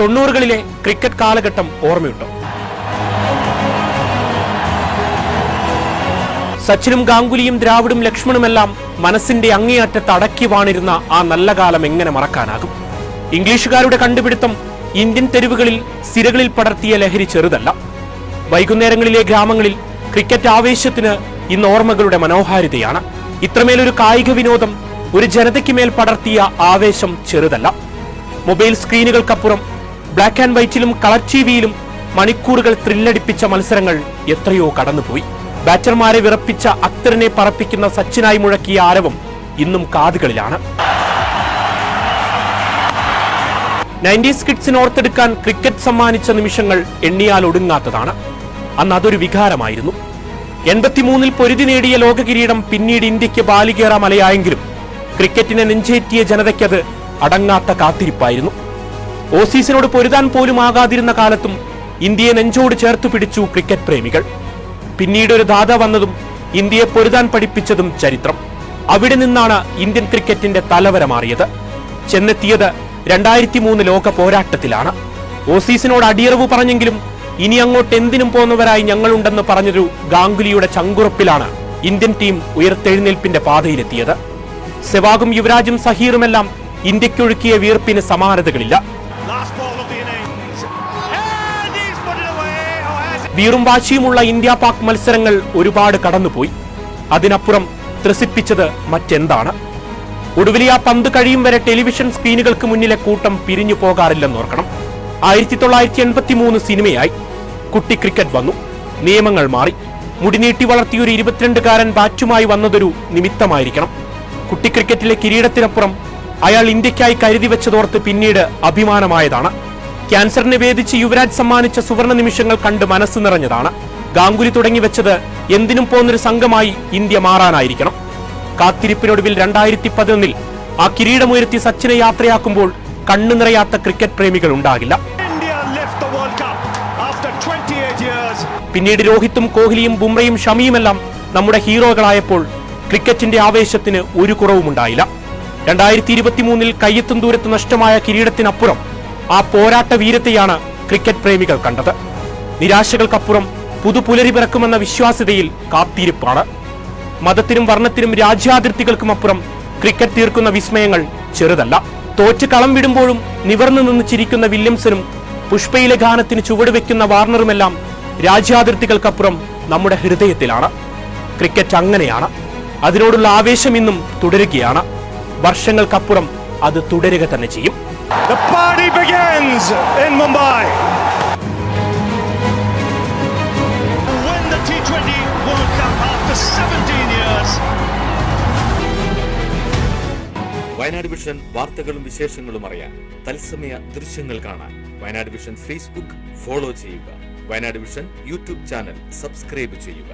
90കളിലെ cricket കാലഘട്ടം ഓർമ്മയുണ്ടോ? സച്ചിനും ഗാംഗുലിയും ദ്രാവിഡും ലക്ഷ്മണുമെല്ലാം മനസ്സിന്റെ അങ്ങേയറ്റത്ത് അടക്കി വാണിരുന്ന ആ നല്ല കാലം എങ്ങനെ മറക്കാനാകും? ഇംഗ്ലീഷുകാരുടെ കണ്ടുപിടുത്തം ഇന്ത്യൻ തെരുവുകളിൽ സിരകളിൽ പടർത്തിയ ലഹരി ചെറുതല്ല. വൈകുന്നേരങ്ങളിലെ ഗ്രാമങ്ങളിൽ ക്രിക്കറ്റ് ആവേശത്തിന് ഇന്ന് ഓർമ്മകളുടെ മനോഹാരിതയാണ്. ഇത്രമേലൊരു കായിക വിനോദം ഒരു ജനതയ്ക്ക് മേൽ പടർത്തിയ ആവേശം ചെറുതല്ല. മൊബൈൽ സ്ക്രീനുകൾക്കപ്പുറം ബ്ലാക്ക് ആൻഡ് വൈറ്റിലും കളർ ടിവിയിലും മണിക്കൂറുകൾ ത്രില്ലടിപ്പിച്ച മത്സരങ്ങൾ എത്രയോ കടന്നുപോയി. ബാറ്റർമാരെ വിറപ്പിച്ച അക്തറിനെ പറപ്പിക്കുന്ന സച്ചിനായി മുഴക്കിയ ആരവം ഇന്നും കാതുകളിലാണ്. 90s കിഡ്സിന് ഓർത്തെടുക്കാൻ ക്രിക്കറ്റ് സമ്മാനിച്ച നിമിഷങ്ങൾ എണ്ണിയാൽ ഒടുങ്ങാത്തതാണ്. അന്ന് അതൊരു വികാരമായിരുന്നു. 83-ൽ പൊരുതി നേടിയ ലോക കിരീടം പിന്നീട് ഇന്ത്യക്ക് ബാലികേറ മലയായെങ്കിലും ക്രിക്കറ്റിനെ നെഞ്ചേറ്റിയ ജനതയ്ക്കത് അടങ്ങാത്ത കാത്തിരിപ്പായിരുന്നു. ഓസീസിനോട് പൊരുതാൻ പോലും ആകാതിരുന്ന കാലത്തും ഇന്ത്യയെ നെഞ്ചോട് ചേർത്തു പിടിച്ചു ക്രിക്കറ്റ് പ്രേമികൾ. പിന്നീട് ഒരു ദാത വന്നതും ഇന്ത്യയെ പൊരുതാൻ പഠിപ്പിച്ചതും ചരിത്രം. അവിടെ നിന്നാണ് ഇന്ത്യൻ ക്രിക്കറ്റിന്റെ തലവര മാറിയത്. ചെന്നെത്തിയത് 2003 ലോക പോരാട്ടത്തിലാണ്. ഓസീസിനോട് അടിയറവ് പറഞ്ഞെങ്കിലും ഇനി അങ്ങോട്ട് എന്തിനും പോന്നവരായി ഞങ്ങളുണ്ടെന്ന് പറഞ്ഞൊരു ഗാംഗുലിയുടെ ചങ്കുറപ്പിലാണ് ഇന്ത്യൻ ടീം ഉയർത്തെഴുന്നേൽപ്പിന്റെ പാതയിലെത്തിയത്. സെവാഗും യുവരാജും സഹീറുമെല്ലാം ഇന്ത്യക്കൊഴുക്കിയ വീർപ്പിന് സമാനതകളില്ല. വീറും വാശിയുമുള്ള ഇന്ത്യ പാക് മത്സരങ്ങൾ ഒരുപാട് കടന്നുപോയി. അതിനപ്പുറം ത്രസിപ്പിച്ചത് മറ്റെന്താണ്? ഒടുവിൽ ആ പന്ത് കഴിയും വരെ ടെലിവിഷൻ സ്ക്രീനുകൾക്ക് മുന്നിലെ കൂട്ടം പിരിഞ്ഞു പോകാറില്ലെന്നോർക്കണം. 1983 സിനിമയായി. കുട്ടി ക്രിക്കറ്റ് വന്നു. നിയമങ്ങൾ മാറി. മുടിനീട്ടി വളർത്തിയൊരു 22-കാരൻ ബാറ്റുമായി വന്നതൊരു നിമിത്തമായിരിക്കണം. കുട്ടി ക്രിക്കറ്റിലെ കിരീടത്തിനപ്പുറം അയാൾ ഇന്ത്യക്കായി കരുതി വെച്ചതോർത്ത് പിന്നീട് അഭിമാനമായതാണ്. ക്യാൻസറിനെ വേദിച്ച് യുവരാജ് സമ്മാനിച്ച സുവർണ നിമിഷങ്ങൾ കണ്ട് മനസ്സ് നിറഞ്ഞതാണ്. ഗാംഗുലി തുടങ്ങി വെച്ചത് എന്തിനും പോന്നൊരു സംഘമായി ഇന്ത്യ മാറാനായിരിക്കണം. കാത്തിരിപ്പിനൊടുവിൽ 2011-ൽ ആ കിരീടമുയർത്തി സച്ചിനെ യാത്രയാക്കുമ്പോൾ കണ്ണു നിറയാത്ത ക്രിക്കറ്റ് പ്രേമികൾ ഉണ്ടാകില്ല. പിന്നീട് രോഹിത്തും കോഹ്ലിയും ബുംറയും ഷമിയുമെല്ലാം നമ്മുടെ ഹീറോകളായപ്പോൾ ക്രിക്കറ്റിന്റെ ആവേശത്തിന് ഒരു കുറവുമുണ്ടായില്ല. 2023-ൽ കയ്യെത്തും ദൂരത്ത് നഷ്ടമായ കിരീടത്തിനപ്പുറം ആ പോരാട്ട വീരത്തെയാണ് ക്രിക്കറ്റ് പ്രേമികൾ കണ്ടത്. നിരാശകൾക്കപ്പുറം പുതുപുലരി പിറക്കുമെന്ന വിശ്വാസ്യതയിൽ കാത്തിരിപ്പാണ്. മതത്തിനും വർണ്ണത്തിനും രാജ്യാതിർത്തികൾക്കുമപ്പുറം ക്രിക്കറ്റ് തീർക്കുന്ന വിസ്മയങ്ങൾ ചെറുതല്ല. തോറ്റ് കളം വിടുമ്പോഴും നിവർന്നു നിന്ന് ചിരിക്കുന്ന വില്യംസനും പുഷ്പയിലെ ഗാനത്തിന് ചുവടുവെക്കുന്ന വാർണറുമെല്ലാം രാജ്യാതിർത്തികൾക്കപ്പുറം നമ്മുടെ ഹൃദയത്തിലാണ്. ക്രിക്കറ്റ് അങ്ങനെയാണ്. അതിനോടുള്ള ആവേശം ഇന്നും തുടരുകയാണ്. വർഷങ്ങൾക്കപ്പുറം അത് തുടരുക തന്നെ ചെയ്യും. The party begins in Mumbai. Win the T20 World Cup after 17 years. Wayanad vision വാർത്തകളും വിശേഷങ്ങളും അറിയാൻ തത്സമയ ദൃശ്യങ്ങൾ കാണാൻ വയനാട് വിഷൻ ഫേസ്ബുക്ക് ഫോളോ ചെയ്യുക. Wayanad vision YouTube channel subscribe ചെയ്യുക.